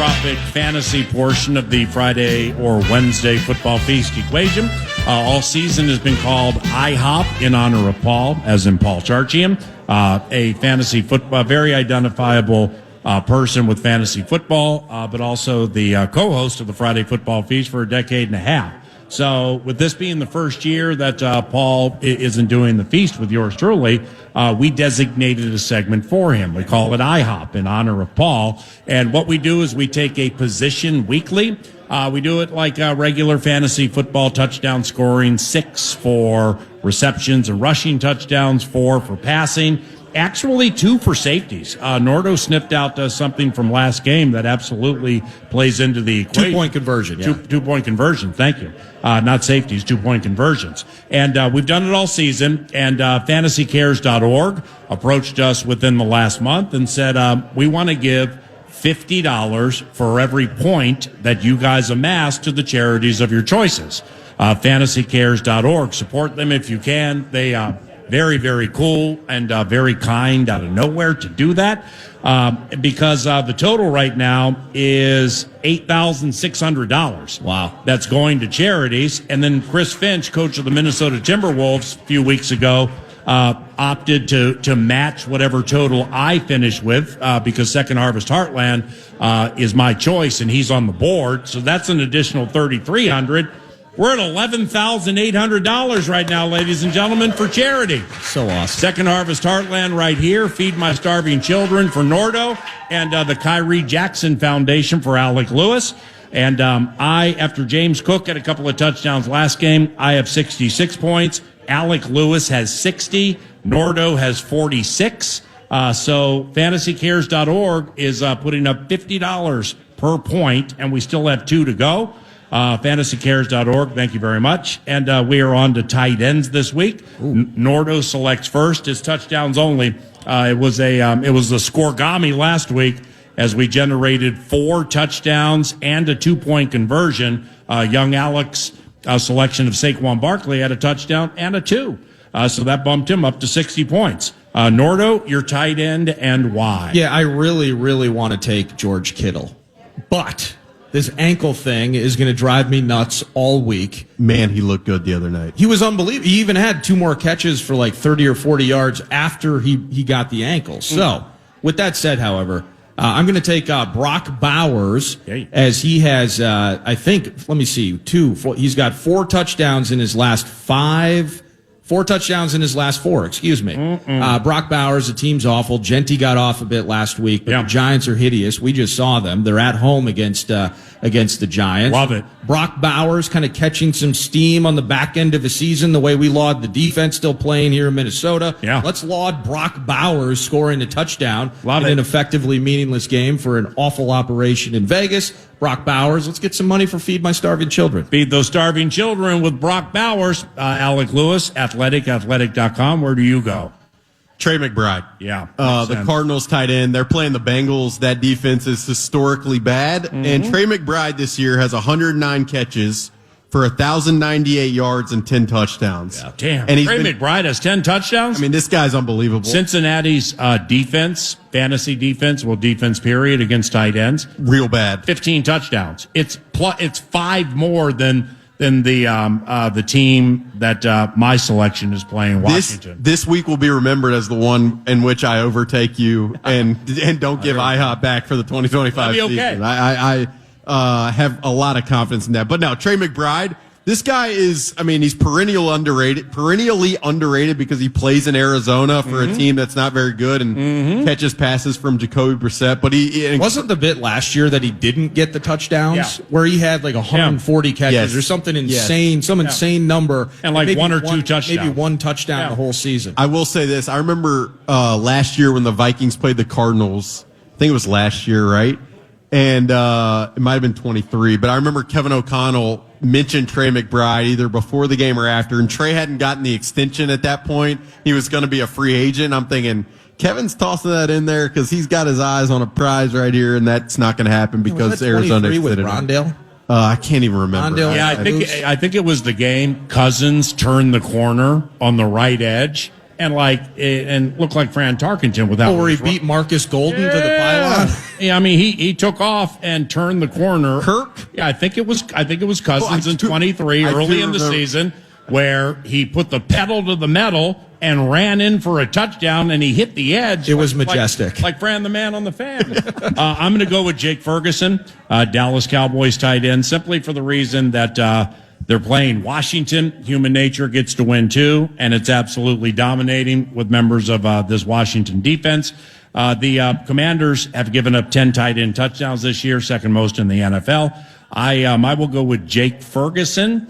philanthropic fantasy portion of the Friday or Wednesday football feast equation. All season has been called IHoP in honor of Paul, as in Paul Charchian, a fantasy football, very identifiable person with fantasy football, but also the co-host of the Friday Football Feast for a decade and a half. So with this being the first year that Paul isn't doing the feast with yours truly, we designated a segment for him. We call it IHoP in honor of Paul. And what we do is we take a position weekly. We do it like regular fantasy football, touchdown scoring, 6 for receptions and rushing touchdowns, 4 for passing. Actually, 2 for safeties. Nordo sniffed out something from last game that absolutely plays into the equation. 2-point conversion. Yeah. 2-point conversion. Thank you. Not safeties, 2-point conversions. And we've done it all season. And fantasycares.org approached us within the last month and said, we want to give $50 for every point that you guys amass to the charities of your choices. Fantasycares.org. Support them if you can. They very, very cool and very kind out of nowhere to do that because the total right now is $8,600. Wow. That's going to charities. And then Chris Finch, coach of the Minnesota Timberwolves a few weeks ago, opted to match whatever total I finish with because Second Harvest Heartland is my choice and he's on the board. So that's an additional $3,300. We're at $11,800 right now, ladies and gentlemen, for charity. So awesome. Second Harvest Heartland right here. Feed My Starving Children for Nordo. And the Kyrie Jackson Foundation for Alec Lewis. And after James Cook had a couple of touchdowns last game, I have 66 points. Alec Lewis has 60. Nordo has 46. So fantasycares.org is putting up $50 per point, and we still have 2 to go. Fantasycares.org, thank you very much. And we are on to tight ends this week. Nordo selects first. It's touchdowns only. It was the scoregami last week as we generated 4 touchdowns and a 2-point conversion. Young Alex selection of Saquon Barkley had a touchdown and a 2. So that bumped him up to 60 points. Nordo, your tight end, and why? Yeah, I really, really want to take George Kittle. But this ankle thing is going to drive me nuts all week. Man, he looked good the other night. He was unbelievable. He even had 2 more catches for like 30 or 40 yards after he got the ankle. So, with that said, however, I'm going to take Brock Bowers as he has, I think, let me see, 2. He's got 4 touchdowns in his last 5. 4 touchdowns in his last 4, excuse me. Brock Bowers, the team's awful. Genty got off a bit last week, but the Giants are hideous. We just saw them. They're at home against the Giants. Love it. Brock Bowers kind of catching some steam on the back end of the season, the way we laud the defense still playing here in Minnesota. Yeah. Let's laud Brock Bowers scoring a touchdown in it. an effectively meaningless game for an awful operation in Vegas. Brock Bowers, let's get some money for Feed My Starving Children. Feed those starving children with Brock Bowers. Alec Lewis, athletic.com. Where do you go? Trey McBride. Yeah. The Cardinals tight end. They're playing the Bengals. That defense is historically bad. And Trey McBride this year has 109 catches for 1,098 yards and 10 touchdowns. Yeah, damn. And Trey McBride has 10 touchdowns? I mean, this guy's unbelievable. Cincinnati's defense, fantasy defense, defense period against tight ends. Real bad. 15 touchdowns. It's 5 more than the team that my selection is playing, Washington. This week will be remembered as the one in which I overtake you and don't give IHOP back for the 2025 season. I have a lot of confidence in that. But no, Trey McBride, this guy is, I mean, he's perennially underrated because he plays in Arizona for a team that's not very good and catches passes from Jacoby Brissett. But he wasn't the bit last year that he didn't get the touchdowns where he had like 140 catches or something insane, insane number. And like 1 or 2 touchdowns. Maybe 1 touchdown the whole season. I will say this. I remember last year when the Vikings played the Cardinals. I think it was last year, right? And it might have been 23, but I remember Kevin O'Connell mentioned Trey McBride either before the game or after, and Trey hadn't gotten the extension at that point. He was going to be a free agent. I'm thinking, Kevin's tossing that in there because he's got his eyes on a prize right here, and that's not going to happen because Arizona with Rondale. I can't even remember. Yeah, I think it was the game. Cousins turned the corner on the right edge. And looked like Fran Tarkenton without. Where he beat Marcus Golden to the pylon. Yeah, I mean, he took off and turned the corner. Kirk? Yeah, I think it was Cousins in 23 I early do in the remember. season where he put the pedal to the metal and ran in for a touchdown, and he hit the edge. It was majestic. Like Fran the Man on the Fan. I'm going to go with Jake Ferguson, Dallas Cowboys tight end, simply for the reason that they're playing Washington. Human nature gets to win, too, and it's absolutely dominating with members of this Washington defense. The Commanders have given up 10 tight end touchdowns this year, second most in the NFL. I will go with Jake Ferguson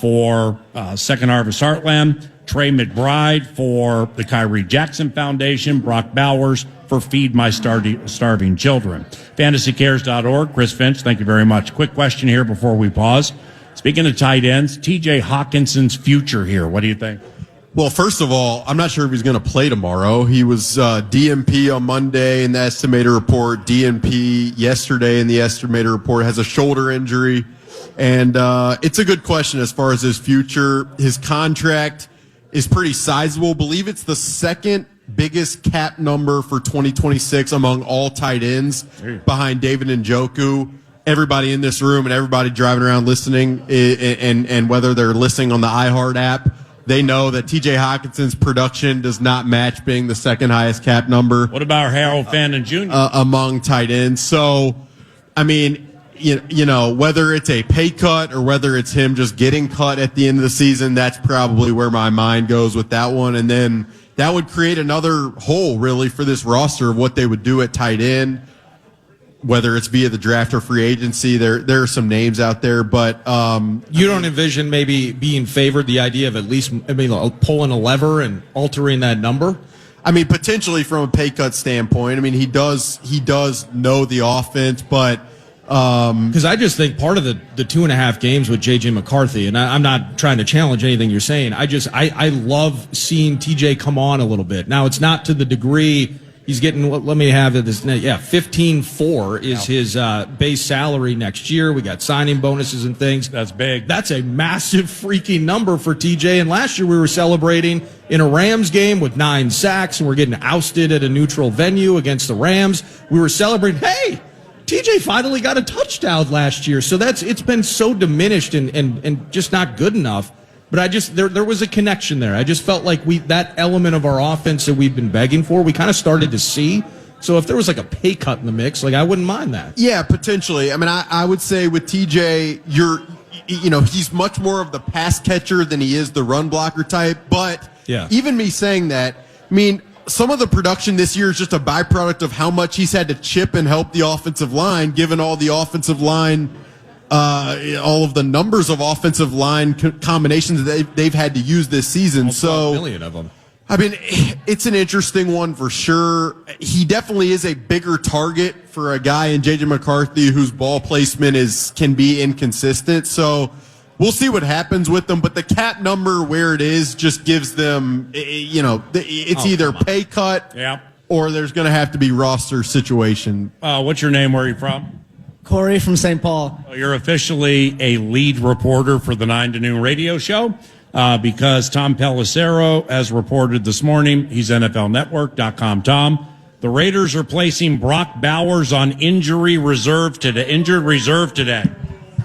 for Second Harvest Heartland, Trey McBride for the Kyrie Jackson Foundation, Brock Bowers for Feed My Starving Children. FantasyCares.org. Chris Finch, thank you very much. Quick question here before we pause. Speaking of tight ends, TJ Hawkinson's future here. What do you think? Well, first of all, I'm not sure if he's going to play tomorrow. He was DNP on Monday in the estimator report, DNP yesterday in the estimator report, has a shoulder injury. And it's a good question as far as his future. His contract is pretty sizable. Believe it's the second biggest cap number for 2026 among all tight ends behind David Njoku. Everybody in this room and everybody driving around listening, and whether they're listening on the iHeart app, they know that TJ Hawkinson's production does not match being the second highest cap number. What about Harold Fannin Jr.? Among tight ends. So, I mean, you know, whether it's a pay cut or whether it's him just getting cut at the end of the season, that's probably where my mind goes with that one. And then that would create another hole, really, for this roster of what they would do at tight end, whether it's via the draft or free agency. There are some names out there, but you don't envision maybe being favored the idea of at least pulling a lever and altering that number? I mean, potentially from a pay cut standpoint. I mean, he does know the offense, but because I just think part of the 2.5 games with J.J. McCarthy, and I'm not trying to challenge anything you're saying. I love seeing TJ come on a little bit. Now, it's not to the degree he's getting. Let me have this. Yeah, 15.4 is his base salary next year. We got signing bonuses and things. That's big. That's a massive freaking number for TJ. And last year we were celebrating in a Rams game with 9 sacks, and we're getting ousted at a neutral venue against the Rams. We were celebrating. Hey, TJ finally got a touchdown last year. So it's been so diminished and just not good enough. But there was a connection there. I just felt like that element of our offense that we've been begging for, we kind of started to see. So if there was like a pay cut in the mix, I wouldn't mind that. Yeah, potentially. I mean, I would say with TJ, he's much more of the pass catcher than he is the run blocker type. But even me saying that, I mean, some of the production this year is just a byproduct of how much he's had to chip and help the offensive line, given all the offensive line, all of the numbers of offensive line combinations that they've had to use this season. So, 12 million of them. I mean, it's an interesting one for sure. He definitely is a bigger target for a guy in J.J. McCarthy whose ball placement can be inconsistent. So we'll see what happens with them. But the cap number where it is just gives them, it's either pay cut or there's going to have to be roster situation. What's your name? Where are you from? Corey from St. Paul. Well, you're officially a lead reporter for the 9 to Noon radio show because Tom Pelissero has reported this morning. He's NFLnetwork.com. Tom, the Raiders are placing Brock Bowers on injured reserve today.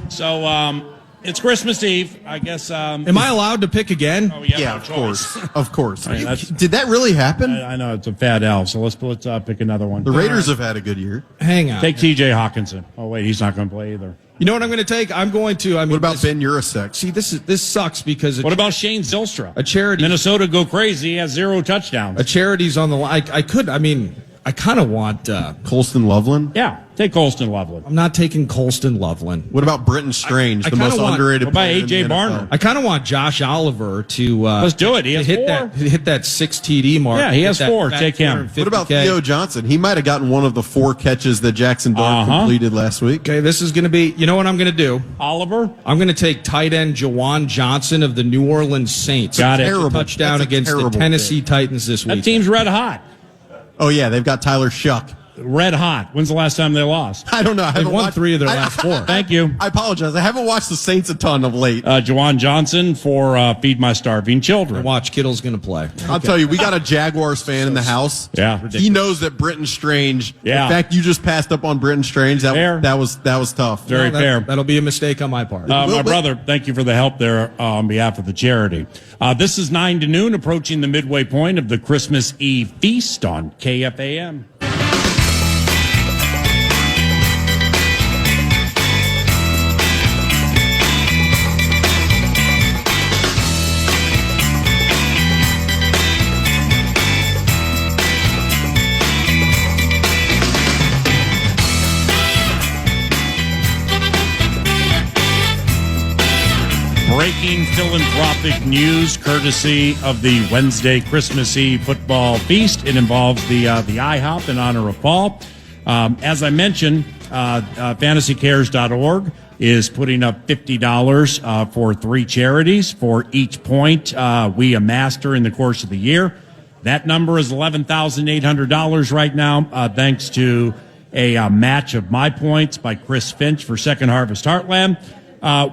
So it's Christmas Eve, I guess. Am I allowed to pick again? Oh, yeah, no of choice. course. Of course. I mean, Did that really happen? I know it's a fat L, so let's pick another one. The Raiders have had a good year. Hang on. Take TJ Hawkinson. Oh, wait, he's not going to play either. You know what I'm going to take? What about Ben Urasek? See, this sucks because What about Shane Zylstra? A charity. Minnesota go crazy. He has 0 touchdowns. A charity's on the line. I kind of want Colston Loveland? Yeah, take Colston Loveland. I'm not taking Colston Loveland. What about Britton Strange, I the most underrated What about player in A.J. the Barner? NFL? I kind of want Josh Oliver to Let's do it. He has 4. hit that 6 TD mark. Yeah, he has Hit that 4. fat Take him. What about 250K. Theo Johnson? He might have gotten one of the 4 catches that Jackson Dart completed last week. Okay, this is going to be, you know what I'm going to do? Oliver? I'm going to take tight end Jawan Johnson of the New Orleans Saints. Got it. Terrible. Touchdown That's a against the terrible Tennessee pick. Titans this That week. team's red hot. Oh, yeah, they've got Tyler Shuck. red hot. When's the last time they lost? I don't know. They've won 3 of their last 4. Thank you. I apologize. I haven't watched the Saints a ton of late. Jawan Johnson for Feed My Starving Children. Watch, Kittle's going to play. I'll tell you, we got a Jaguars fan in the house. Yeah. He knows that Britton Strange. Yeah. In fact, you just passed up on Britton Strange. That was tough. Very fair. That'll be a mistake on my part. My brother, thank you for the help there on behalf of the charity. This is 9 to noon, approaching the midway point of the Christmas Eve feast on KFAN. Breaking philanthropic news courtesy of the Wednesday Christmas Eve football feast. It involves the IHoP in honor of Paul. As I mentioned, fantasycares.org is putting up $50 for 3 charities for each point we amass during the course of the year. That number is $11,800 right now, thanks to a match of my points by Chris Finch for Second Harvest Heartland.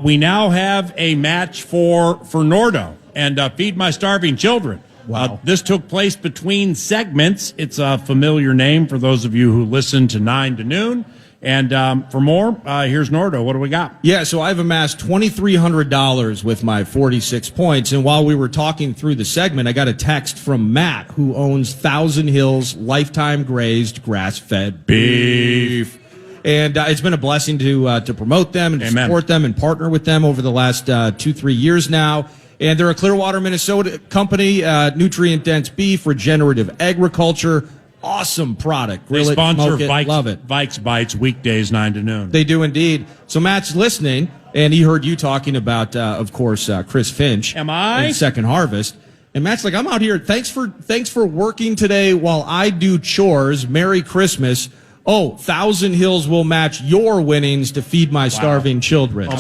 We now have a match for Nordo and Feed My Starving Children. Wow. This took place between segments. It's a familiar name for those of you who listen to 9 to noon. And for more, here's Nordo. What do we got? Yeah, so I've amassed $2,300 with my 46 points. And while we were talking through the segment, I got a text from Matt, who owns Thousand Hills Lifetime Grazed Grass-Fed Beef. And it's been a blessing to promote them and to support them and partner with them over the last 2-3 years now. And they're a Clearwater, Minnesota company, nutrient-dense beef, regenerative agriculture. Awesome product. Grill they sponsor it, smoke it, love it. Vikes Bites weekdays 9 to noon. They do indeed. So Matt's listening, and he heard you talking about, of course, Chris Finch. Am I? And Second Harvest. And Matt's like, I'm out here. Thanks for working today while I do chores. Merry Christmas. Oh, Thousand Hills will match your winnings to feed my starving children.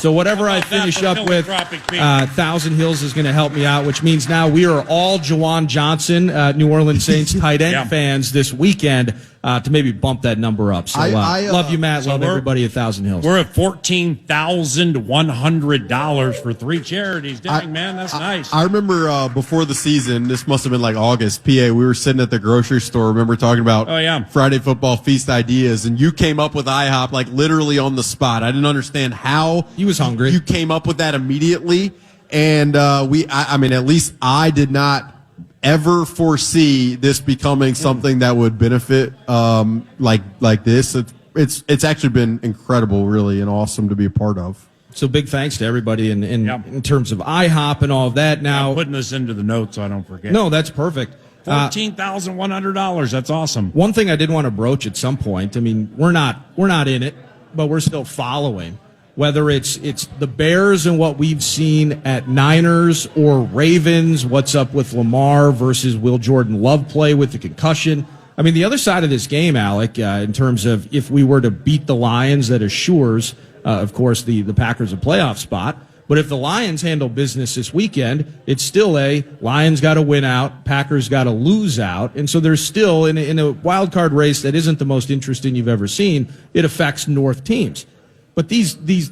So whatever I finish up with, Thousand Hills is going to help me out, which means now we are all Jawan Johnson, New Orleans Saints tight end fans this weekend to maybe bump that number up. So love you, Matt. Love everybody at Thousand Hills. We're at $14,100 for 3 charities. Dang, man, that's nice. I remember before the season, this must have been like August, PA, we were sitting at the grocery store. Remember talking about Friday football feast ideas, and you came up with IHOP like literally on the spot. I didn't understand how he was hungry. You came up with that immediately, and I mean, at least I did not ever foresee this becoming something that would benefit like this. It's actually been incredible, really, and awesome to be a part of. So big thanks to everybody in terms of IHOP and all of that. Now I'm putting this into the notes so I don't forget. No, that's perfect. $14,100. That's awesome. One thing I did want to broach at some point. I mean, we're not in it, but we're still following. Whether it's the Bears and what we've seen at Niners or Ravens, what's up with Lamar versus will Jordan Love play with the concussion? I mean, the other side of this game, Alec, in terms of if we were to beat the Lions, that assures, of course, the Packers a playoff spot. But if the Lions handle business this weekend, it's still a Lions got to win out, Packers got to lose out. And so there's still, in a wild card race that isn't the most interesting you've ever seen, it affects North teams. But these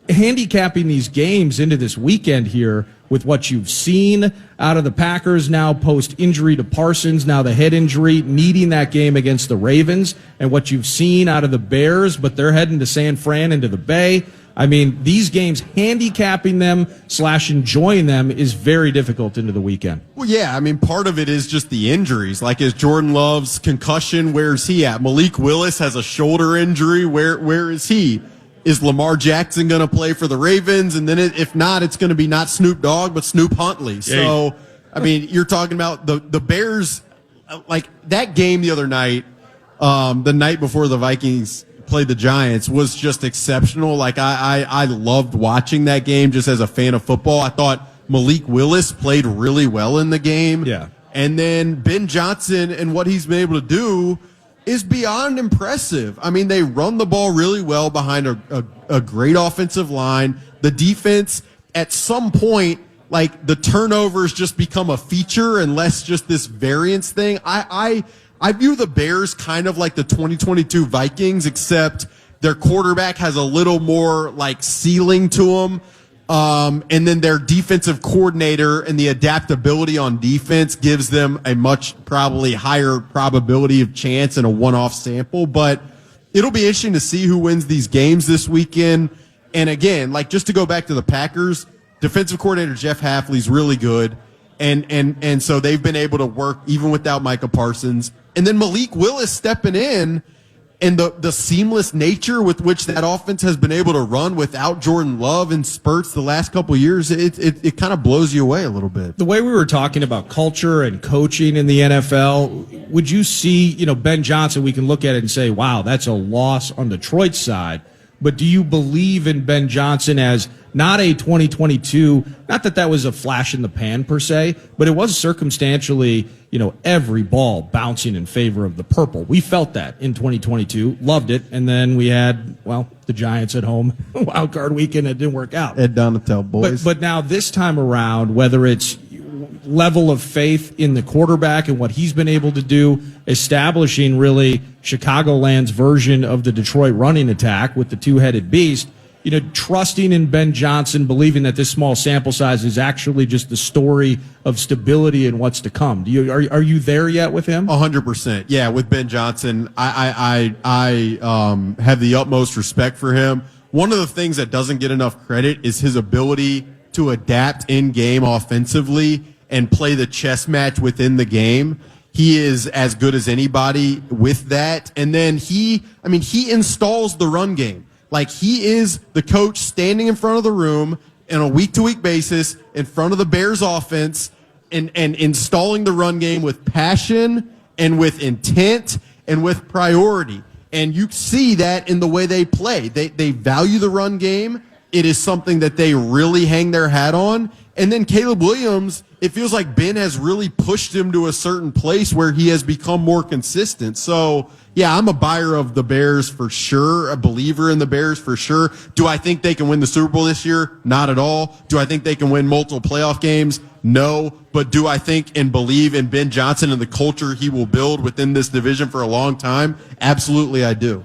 handicapping these games into this weekend here with what you've seen out of the Packers now post-injury to Parsons, now the head injury, needing that game against the Ravens, and what you've seen out of the Bears, but they're heading to San Fran into the Bay. I mean, these games, handicapping them / enjoying them is very difficult into the weekend. Well, yeah, I mean, part of it is just the injuries. Like, is Jordan Love's concussion, where's he at? Malik Willis has a shoulder injury. Where is he? Is Lamar Jackson going to play for the Ravens? And then if not, it's going to be not Snoop Dogg, but Snoop Huntley. So, I mean, you're talking about the Bears, like that game the other night, the night before the Vikings played the Giants was just exceptional. Like I loved watching that game just as a fan of football. I thought Malik Willis played really well in the game. Yeah. And then Ben Johnson and what he's been able to do is beyond impressive. I mean, they run the ball really well behind a great offensive line. The defense, at some point, like the turnovers just become a feature and less just this variance thing. I I view the Bears kind of like the 2022 Vikings, except their quarterback has a little more like ceiling to him. And then their defensive coordinator and the adaptability on defense gives them a much probably higher probability of chance in a one-off sample. But it'll be interesting to see who wins these games this weekend. And again, like just to go back to the Packers, defensive coordinator Jeff Hafley's really good. And so they've been able to work even without Micah Parsons. And then Malik Willis stepping in, and the seamless nature with which that offense has been able to run without Jordan Love in spurts the last couple of years, it kind of blows you away a little bit. The way we were talking about culture and coaching in the NFL, would you see, Ben Johnson, we can look at it and say, wow, that's a loss on Detroit's side. But do you believe in Ben Johnson as not a 2022, not that was a flash in the pan per se, but it was circumstantially, every ball bouncing in favor of the purple. We felt that in 2022, loved it, and then we had, the Giants at home, wild card weekend, it didn't work out. Ed Donatel, boys. But now this time around, whether it's level of faith in the quarterback and what he's been able to do, establishing really Chicagoland's version of the Detroit running attack with the two-headed beast, trusting in Ben Johnson, believing that this small sample size is actually just the story of stability and what's to come. Are you there yet with him? 100%. Yeah, with Ben Johnson, I have the utmost respect for him. One of the things that doesn't get enough credit is his ability to adapt in game offensively and play the chess match within the game. He is as good as anybody with that. And then he installs the run game. Like, he is the coach standing in front of the room on a week-to-week basis in front of the Bears offense and installing the run game with passion and with intent and with priority. And you see that in the way they play. They value the run game. It is something that they really hang their hat on. And then Caleb Williams, it feels like Ben has really pushed him to a certain place where he has become more consistent. So, yeah, I'm a buyer of the Bears for sure, a believer in the Bears for sure. Do I think they can win the Super Bowl this year? Not at all. Do I think they can win multiple playoff games? No. But do I think and believe in Ben Johnson and the culture he will build within this division for a long time? Absolutely, I do.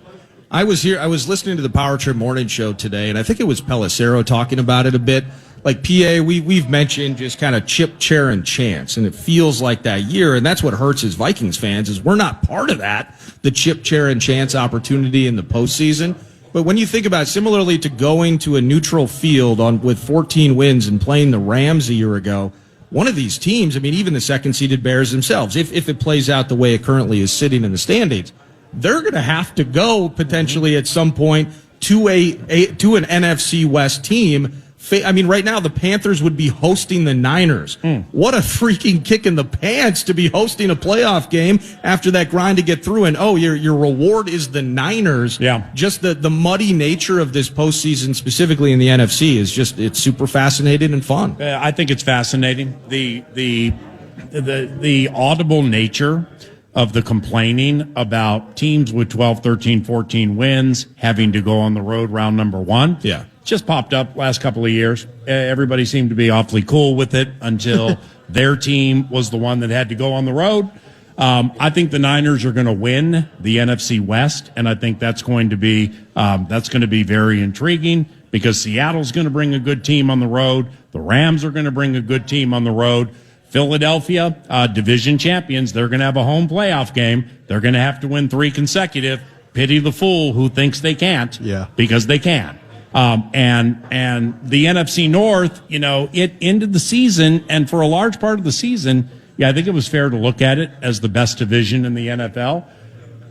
I was listening to the Power Trip Morning Show today, and I think it was Pelissero talking about it a bit. Like, PA, we've mentioned just kind of chip, chair, and chance, and it feels like that year, and that's what hurts as Vikings fans, is we're not part of that, the chip, chair, and chance opportunity in the postseason. But when you think about it, similarly to going to a neutral field with 14 wins and playing the Rams a year ago, one of these teams, even the second-seeded Bears themselves, if it plays out the way it currently is sitting in the standings, they're going to have to go potentially at some point to an NFC West team. Right now the Panthers would be hosting the Niners. What a freaking kick in the pants to be hosting a playoff game after that grind to get through. And your reward is the Niners. Yeah. Just the muddy nature of this postseason, specifically in the NFC, is it's super fascinating and fun. I think it's fascinating. The audible nature of the complaining about teams with 12, 13, 14 wins having to go on the road round number one. Yeah. Just popped up last couple of years. Everybody seemed to be awfully cool with it until their team was the one that had to go on the road. I think the Niners are going to win the NFC West, and I think that's going to be very intriguing because Seattle's going to bring a good team on the road. The Rams are going to bring a good team on the road. Philadelphia, division champions, they're going to have a home playoff game. They're going to have to win 3 consecutive. Pity the fool who thinks they can't. Yeah. Because they can. And the NFC North, it ended the season, and for a large part of the season, I think it was fair to look at it as the best division in the NFL.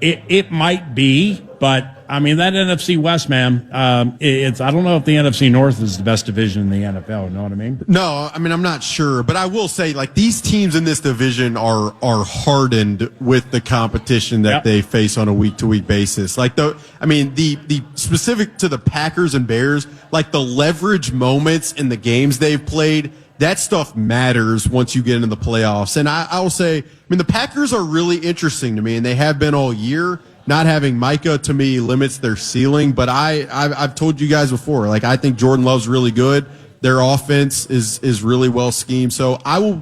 It might be, but that NFC West, man, I don't know if the NFC North is the best division in the NFL. You know what I mean? No, I'm not sure, but I will say, like, these teams in this division are hardened with the competition that they face on a week-to-week basis. Like, the specific to the Packers and Bears, like the leverage moments in the games they've played, that stuff matters once you get into the playoffs. And I will say, the Packers are really interesting to me, and they have been all year. Not having Micah, to me, limits their ceiling. But I've told you guys before, like, I think Jordan Love's really good. Their offense is really well schemed. So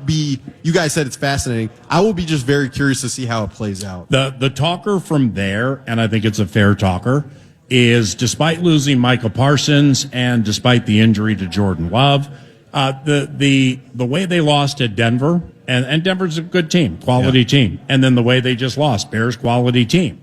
you guys said it's fascinating. I will be just very curious to see how it plays out. The talker from there, and I think it's a fair talker, is despite losing Michael Parsons and despite the injury to Jordan Love, the way they lost at Denver, and Denver's a good team, quality team, and then the way they just lost, Bears quality team.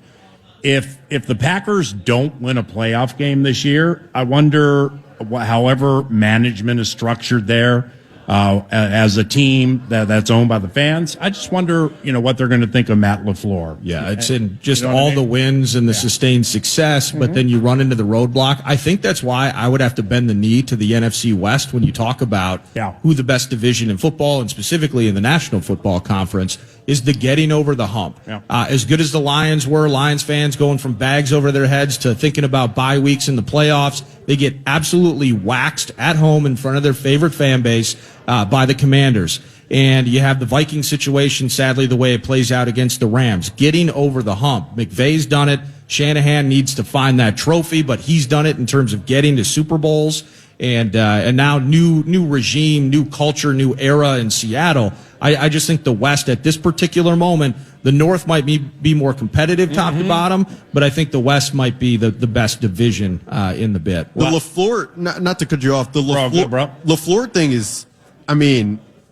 If the Packers don't win a playoff game this year, I wonder, however management is structured there, as a team that's owned by the fans, I just wonder, what they're going to think of Matt LaFleur. Yeah, it's in just all the wins and the sustained success, but then you run into the roadblock. I think that's why I would have to bend the knee to the NFC West when you talk about who the best division in football, and specifically in the National Football Conference, is the getting over the hump. As good as the Lions were, Lions fans going from bags over their heads to thinking about bye weeks in the playoffs, they get absolutely waxed at home in front of their favorite fan base by the Commanders. And you have the Viking situation, sadly, the way it plays out against the Rams. Getting over the hump. McVay's done it. Shanahan needs to find that trophy, but he's done it in terms of getting to Super Bowls. And now new regime, new culture, new era in Seattle. I just think the West at this particular moment, the North might be more competitive top to bottom, but I think the West might be the best division in the bit. The LaFleur, not to cut you off, the LaFleur thing is,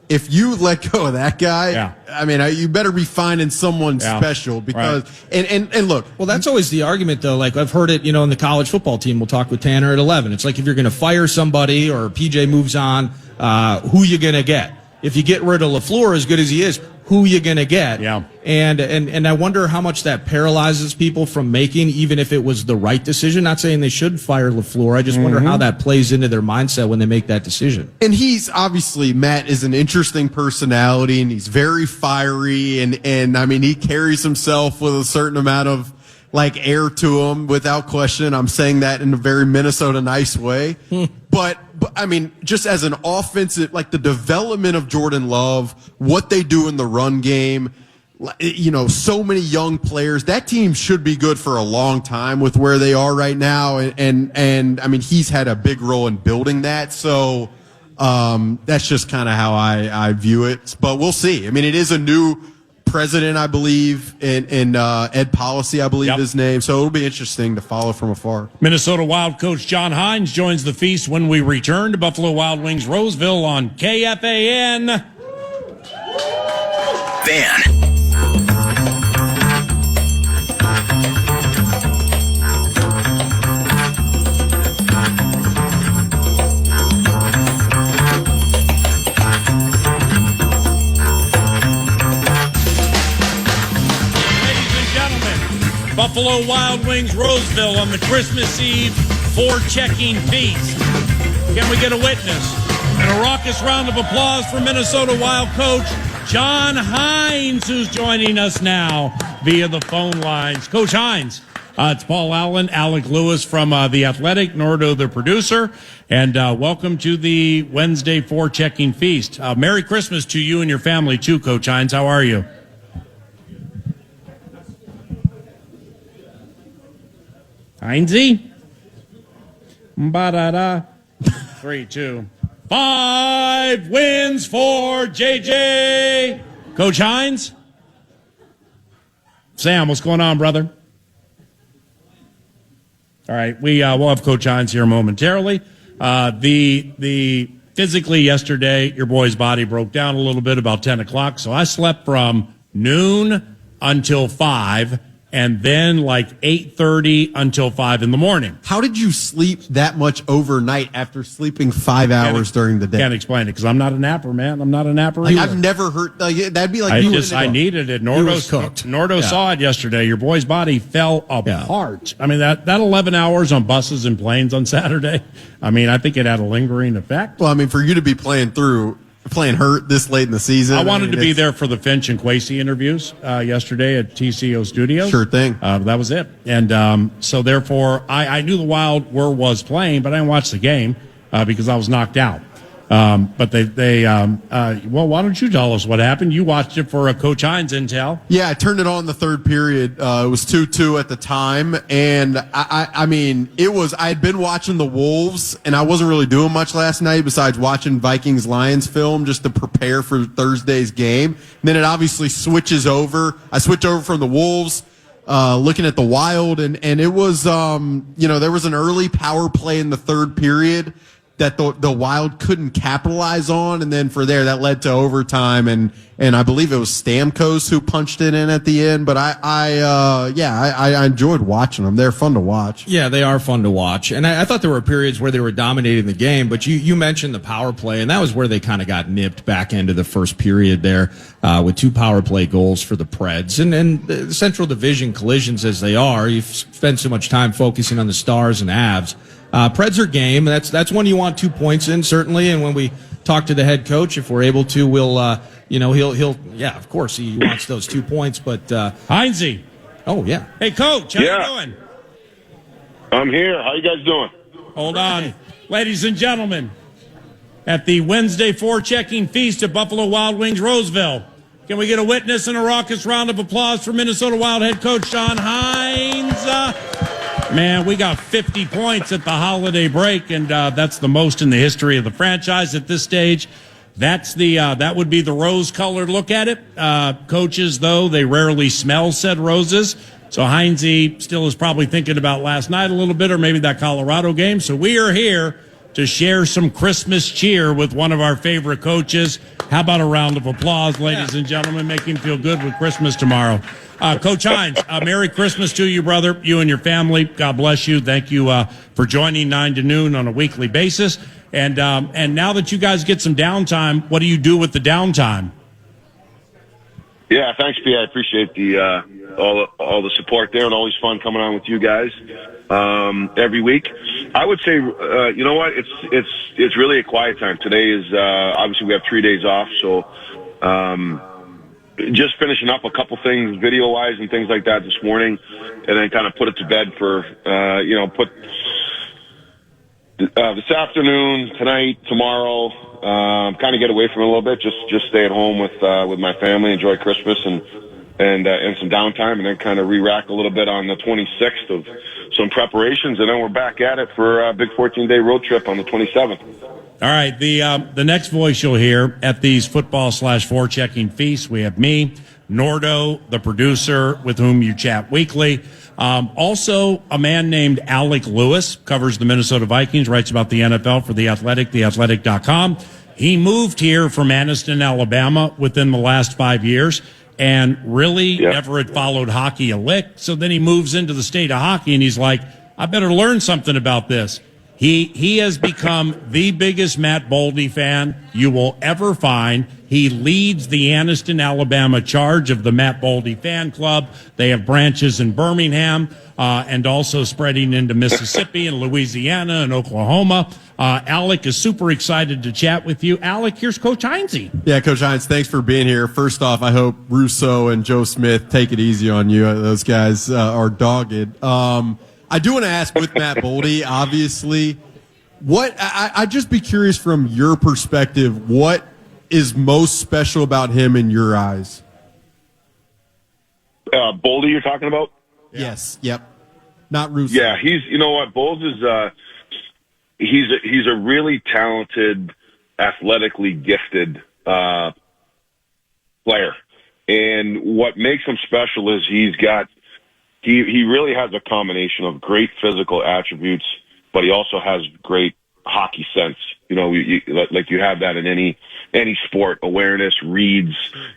if you let go of that guy, you better be finding someone special because, and look. Well, that's always the argument, though. Like, I've heard it, in the college football team. We'll talk with Tanner at 11. It's like if you're going to fire somebody or PJ moves on, who you going to get? If you get rid of LaFleur, as good as he is, who you going to get? Yeah. And I wonder how much that paralyzes people from making, even if it was the right decision. Not saying they should fire LaFleur. I just wonder how that plays into their mindset when they make that decision. And he's obviously, Matt is an interesting personality, and he's very fiery, and he carries himself with a certain amount of air to him without question. I'm saying that in a very Minnesota nice way. But just as an offensive, the development of Jordan Love, what they do in the run game, so many young players, that team should be good for a long time with where they are right now. And he's had a big role in building that. So, that's just kind of how I view it, but we'll see. It is a new president, I believe, in Ed Policy, I believe his name. So it'll be interesting to follow from afar. Minnesota Wild coach John Hynes joins the feast when we return to Buffalo Wild Wings Roseville on KFAN. Fan. Buffalo Wild Wings Roseville on the Christmas Eve forechecking feast. Can we get a witness? And a raucous round of applause for Minnesota Wild coach John Hynes, who's joining us now via the phone lines. Coach Hynes, it's Paul Allen, Alec Lewis from The Athletic, Nordo the producer, and welcome to the Wednesday forechecking feast. Merry Christmas to you and your family too, Coach Hynes. How are you? Heinze? Ba-da-da. 3, 2. 5 wins for JJ. Coach Hynes? Sam, what's going on, brother? All right, we'll have Coach Hynes here momentarily. The physically yesterday, your boy's body broke down a little bit about 10 o'clock, so I slept from noon until 5, and then 8:30 until 5 in the morning. How did you sleep that much overnight after sleeping 5 hours during the day? Can't explain it because I'm not a napper, man. I'm not a napper either. I've never heard that'd be like I needed it. Nordo saw it yesterday. Your boy's body fell apart. Yeah. That 11 hours on buses and planes on Saturday. I think it had a lingering effect. Well, for you to be playing hurt this late in the season. I wanted to be there for the Finch and Quasey interviews yesterday at TCO Studios. Sure thing. That was it. And so therefore, I knew the Wild was playing, but I didn't watch the game because I was knocked out. But well, why don't you tell us what happened? You watched it for Coach Hynes intel. Yeah, I turned it on the third period. It was 2-2 at the time. And I mean, I had been watching the Wolves, and I wasn't really doing much last night besides watching Vikings-Lions film just to prepare for Thursday's game. And then it obviously switches over. I switch over from the Wolves, looking at the Wild, and it was, there was an early power play in the third period that the Wild couldn't capitalize on, and then for there that led to overtime, and I believe it was Stamkos who punched it in at the end. But I enjoyed watching them. They're fun to watch. Yeah, they are fun to watch, and I thought there were periods where they were dominating the game. But you mentioned the power play, and that was where they kind of got nipped back into the first period there with 2 power play goals for the Preds, and the Central Division collisions as they are. You've spent so much time focusing on the Stars and Avs. Preds are game. That's when you want 2 points in, certainly. And when we talk to the head coach, if we're able to, we'll, of course, he wants those 2 points. But Hynesy. Oh yeah. Hey, Coach, how you doing? I'm here. How you guys doing? Hold on, ladies and gentlemen, at the Wednesday forechecking feast at Buffalo Wild Wings Roseville. Can we get a witness and a raucous round of applause for Minnesota Wild head coach John Hynes? Man, we got 50 points at the holiday break, and that's the most in the history of the franchise at this stage. That's that would be the rose-colored look at it. Coaches, though, they rarely smell said roses. So Hynesy still is probably thinking about last night a little bit, or maybe that Colorado game. So we are here to share some Christmas cheer with one of our favorite coaches. How about a round of applause, ladies and gentlemen? Make him feel good with Christmas tomorrow. Coach Hynes, Merry Christmas to you, brother, you and your family. God bless you. Thank you for joining 9 to noon on a weekly basis. And now that you guys get some downtime, what do you do with the downtime? Yeah, thanks, P. I appreciate the all the support there, and always fun coming on with you guys every week. I would say, you know what? It's really a quiet time. Today is obviously we have 3 days off, so. Just finishing up a couple things video-wise and things like that this morning, and then kind of put it to bed for, this afternoon, tonight, tomorrow, kind of get away from it a little bit, just stay at home with my family, enjoy Christmas and some downtime, and then kind of re-rack a little bit on the 26th of some preparations, and then we're back at it for a big 14-day road trip on the 27th. All right, the next voice you'll hear at these football/forechecking feasts, we have me, Nordo, the producer with whom you chat weekly. Also, a man named Alec Lewis covers the Minnesota Vikings, writes about the NFL for The Athletic, theathletic.com. He moved here from Anniston, Alabama within the last 5 years and really never had followed hockey a lick. So then he moves into the state of hockey, and he's like, I better learn something about this. He has become the biggest Matt Boldy fan you will ever find. He leads the Anniston, Alabama charge of the Matt Boldy fan club. They have branches in Birmingham and also spreading into Mississippi and Louisiana and Oklahoma. Alec is super excited to chat with you. Alec, here's Coach Hynesy. Yeah, Coach Hynes, thanks for being here. First off, I hope Russo and Joe Smith take it easy on you. Those guys are dogged. I do want to ask with Matt Boldy, obviously, I'd just be curious from your perspective, what is most special about him in your eyes? Boldy, you're talking about? Yes. Yep. Not Russo. Yeah, you know what, Bowles is, he's a really talented, athletically gifted, player. And what makes him special is he really has a combination of great physical attributes, but he also has great hockey sense. You know, like you have that in any sport: awareness, reads,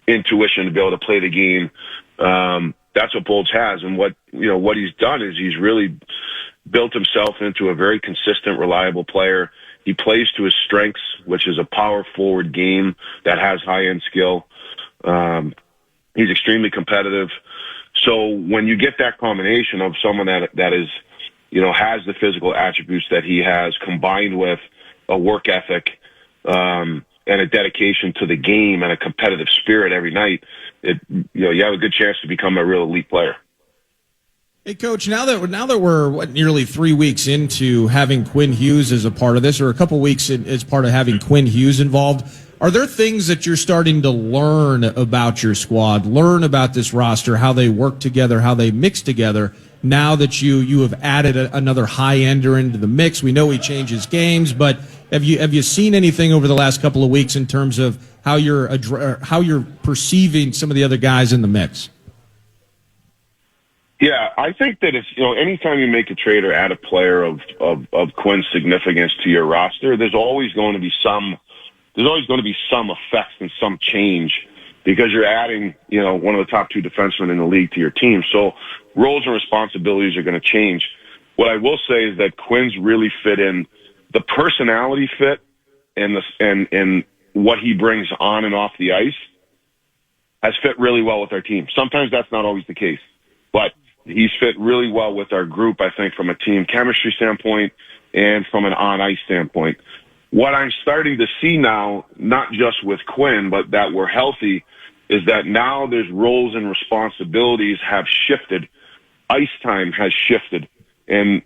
intuition to be able to play the game. That's what Bolts has, and what he's done is he's really built himself into a very consistent, reliable player. He plays to his strengths, which is a power forward game that has high end skill. He's extremely competitive. So when you get that combination of someone that is, has the physical attributes that he has, combined with a work ethic and a dedication to the game and a competitive spirit every night, you have a good chance to become a real elite player. Hey, Coach, now that we're nearly 3 weeks into having Quinn Hughes as a part of this, or a couple weeks as part of having Quinn Hughes involved, are there things that you're starting to learn about your squad, learn about this roster, how they work together, how they mix together, now that you have added another high-ender into the mix? We know he changes games, but have you seen anything over the last couple of weeks in terms of how you're perceiving some of the other guys in the mix? Yeah, I think that it's, anytime you make a trade or add a player of Quinn's significance to your roster, there's always going to be some effects and some change because you're adding, one of the top two defensemen in the league to your team. So roles and responsibilities are going to change. What I will say is that Quinn's really fit in the personality fit and what he brings on and off the ice has fit really well with our team. Sometimes that's not always the case, but he's fit really well with our group, I think, from a team chemistry standpoint and from an on-ice standpoint. What I'm starting to see now, not just with Quinn, but that we're healthy, is that now there's roles and responsibilities have shifted. Ice time has shifted. And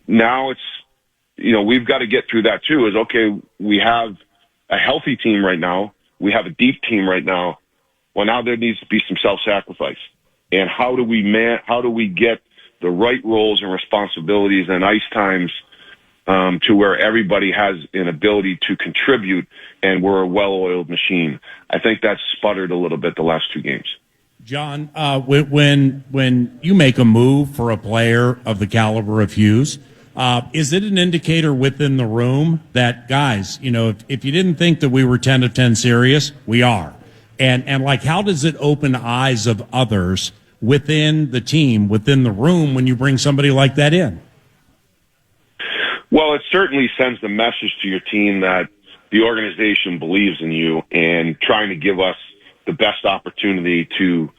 now it's, we've got to get through that too, is okay, we have a healthy team right now. We have a deep team right now. Well, now there needs to be some self-sacrifice. And how do we get the right roles and responsibilities and ice times to where everybody has an ability to contribute and we're a well-oiled machine? I think that's sputtered a little bit the last two games. John, when you make a move for a player of the caliber of Hughes, is it an indicator within the room that, guys, if you didn't think that we were 10 of 10 serious, we are? And like, how does it open eyes of others within the team, within the room, when you bring somebody like that in? Well, it certainly sends the message to your team that the organization believes in you and trying to give us the best opportunity to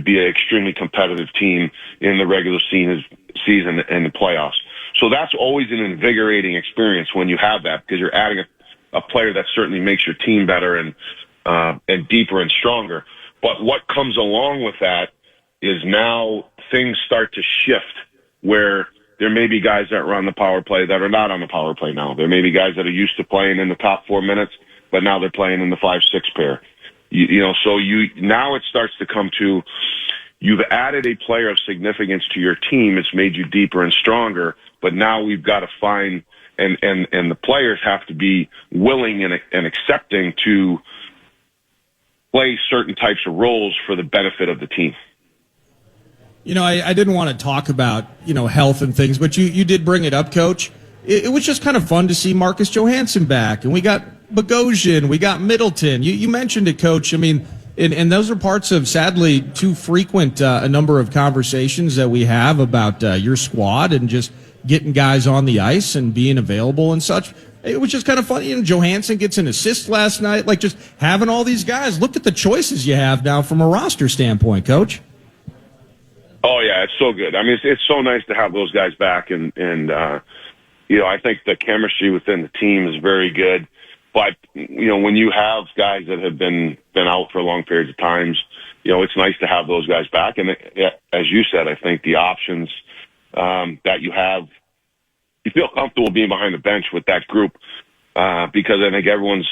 be an extremely competitive team in the regular season and the playoffs. So that's always an invigorating experience when you have that, because you're adding a player that certainly makes your team better and deeper and stronger. But what comes along with that is now things start to shift where there may be guys that run the power play that are not on the power play now. There may be guys that are used to playing in the top 4 minutes, but now they're playing in the 5-6 pair. So now it starts to come to, you've added a player of significance to your team. It's made you deeper and stronger, but now we've got to find, and the players have to be willing and accepting to play certain types of roles for the benefit of the team. I didn't want to talk about, health and things, but you did bring it up, Coach. It was just kind of fun to see Marcus Johansson back, and we got Bogosian, we got Middleton. You mentioned it, Coach. I mean, and those are parts of, sadly, too frequent a number of conversations that we have about your squad and just getting guys on the ice and being available and such. It was just kind of fun. Johansson gets an assist last night. Like, just having all these guys. Look at the choices you have now from a roster standpoint, Coach. Oh, yeah, it's so good. I mean, it's so nice to have those guys back. And I think the chemistry within the team is very good. But, when you have guys that have been out for long periods of times, it's nice to have those guys back. And as you said, I think the options that you have, you feel comfortable being behind the bench with that group because I think everyone's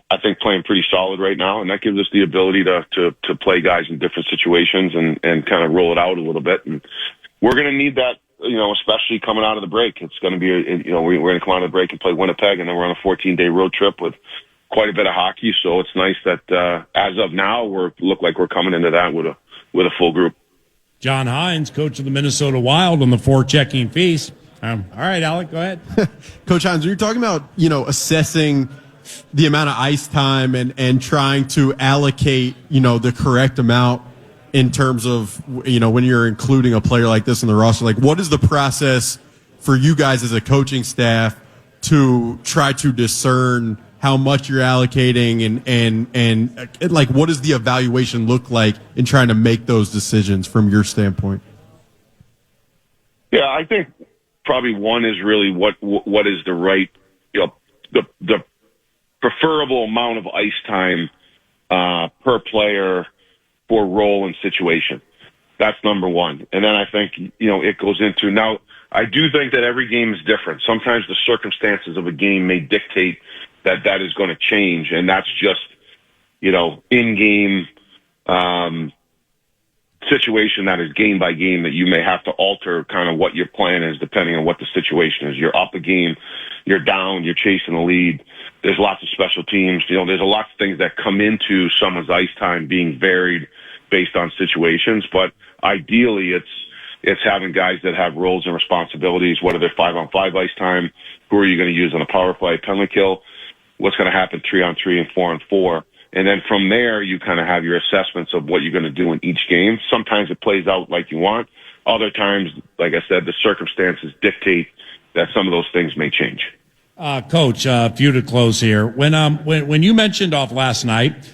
I think playing pretty solid right now, and that gives us the ability to play guys in different situations and kind of roll it out a little bit. And we're going to need that, especially coming out of the break. It's going to be, we're going to come out of the break and play Winnipeg, and then we're on a 14-day road trip with quite a bit of hockey. So it's nice that as of now look like we're coming into that with a full group. John Hynes, coach of the Minnesota Wild, on the forechecking feast. All right, Alec, go ahead. Coach Hynes, when you're talking about, assessing the amount of ice time and trying to allocate, the correct amount in terms of, when you're including a player like this in the roster, like, what is the process for you guys as a coaching staff to try to discern how much you're allocating and like, what does the evaluation look like in trying to make those decisions from your standpoint? Yeah, I think probably one is really what is the right, the preferable amount of ice time per player for role and situation. That's number one. And then I think, it goes into now. I do think that every game is different. Sometimes the circumstances of a game may dictate that is going to change, and that's just, in-game situation that is game by game that you may have to alter kind of what your plan is depending on what the situation is. You're up a game, you're down, you're chasing the lead. There's lots of special teams. There's a lot of things that come into someone's ice time being varied based on situations, but ideally it's having guys that have roles and responsibilities. What are their 5-on-5 ice time? Who are you going to use on a power play, penalty kill? What's going to happen 3-on-3 and 4-on-4? And then from there, you kind of have your assessments of what you're going to do in each game. Sometimes it plays out like you want. Other times, like I said, the circumstances dictate that some of those things may change. Coach, a few to close here. When you mentioned off last night,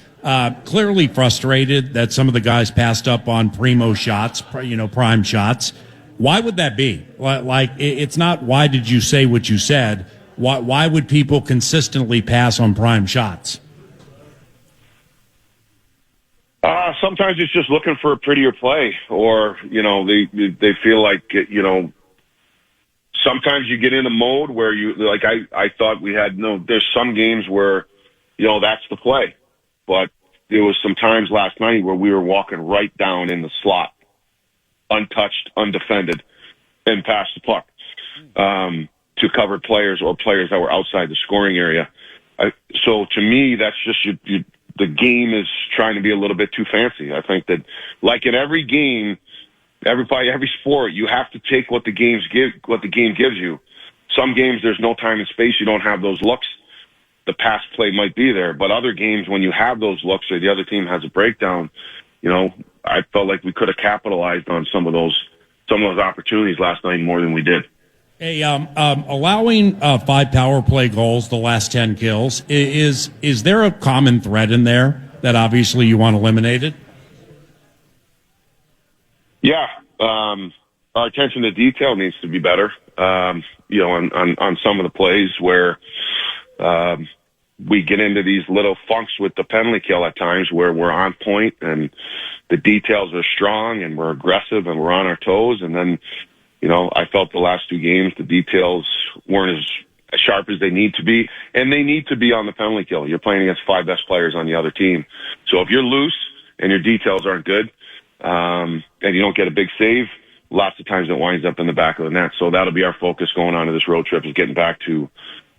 clearly frustrated that some of the guys passed up on primo shots, prime shots. Why would that be? Like, it's not why did you say what you said. Why would people consistently pass on prime shots? Sometimes it's just looking for a prettier play, or they feel like sometimes you get in a mode where I thought we had there's some games where that's the play, but there was some times last night where we were walking right down in the slot, untouched, undefended, and passed the puck to cover players or players that were outside the scoring area. So to me, that's just the game is trying to be a little bit too fancy. I think that, like in every game, every sport, you have to take what the game gives you. Some games, there's no time and space. You don't have those looks. The pass play might be there, but other games, when you have those looks or the other team has a breakdown, I felt like we could have capitalized on some of those opportunities last night more than we did. Hey, allowing 5 power play goals, the last 10 kills, is there a common thread in there that obviously you want eliminated? Yeah, our attention to detail needs to be better. On some of the plays where we get into these little funks with the penalty kill at times where we're on point and the details are strong and we're aggressive and we're on our toes, and then I felt the last 2 games, the details weren't as sharp as they need to be, and they need to be on the penalty kill. You're playing against 5 best players on the other team. So if you're loose and your details aren't good, and you don't get a big save, lots of times it winds up in the back of the net. So that'll be our focus going on to this road trip, is getting back to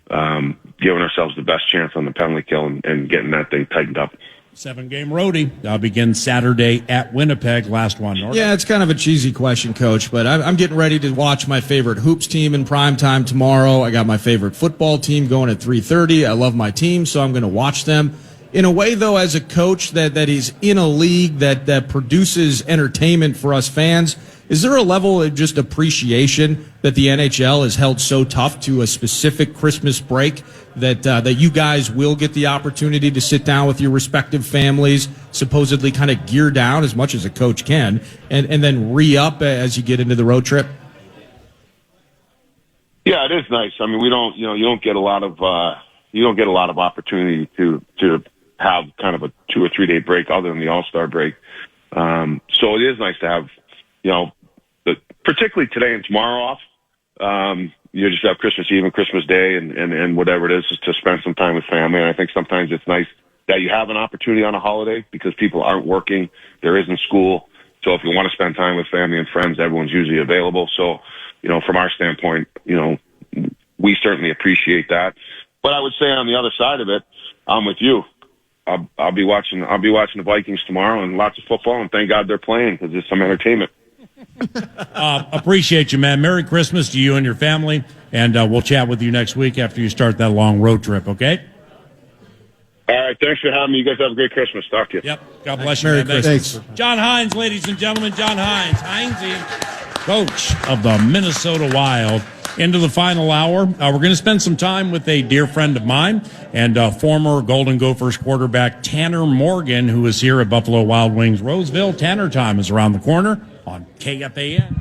giving ourselves the best chance on the penalty kill and getting that thing tightened up. 7-game roadie begins Saturday at Winnipeg. Last one, Norton. Yeah, it's kind of a cheesy question, Coach, but I'm getting ready to watch my favorite hoops team in prime time tomorrow. I got my favorite football team going at 3:30. I love my team, so I'm going to watch them. In a way, though, as a coach that is in a league that produces entertainment for us fans, is there a level of just appreciation that the NHL is held so tough to a specific Christmas break that you guys will get the opportunity to sit down with your respective families, supposedly kind of gear down as much as a coach can, and then re-up as you get into the road trip? Yeah, it is nice. I mean, you don't get a lot of opportunity to have kind of a 2 or 3 day break other than the All-Star break. So it is nice to have, particularly today and tomorrow off. You just have Christmas Eve and Christmas Day and whatever it is to spend some time with family. And I think sometimes it's nice that you have an opportunity on a holiday because people aren't working. There isn't school. So if you want to spend time with family and friends, everyone's usually available. So, from our standpoint, we certainly appreciate that. But I would say on the other side of it, I'm with you. I'll be watching the Vikings tomorrow and lots of football, and thank God they're playing because it's some entertainment. Appreciate you, man. Merry Christmas to you and your family, and we'll chat with you next week after you start that long road trip, okay? All right, thanks for having me. You guys have a great Christmas. Talk to you. Yep. God bless you, man. Thanks. John Hynes, ladies and gentlemen. John Hynes. Hynesy, coach of the Minnesota Wild. Into the final hour. We're going to spend some time with a dear friend of mine and former Golden Gophers quarterback Tanner Morgan, who is here at Buffalo Wild Wings Roseville. Tanner time is around the corner on KFAN.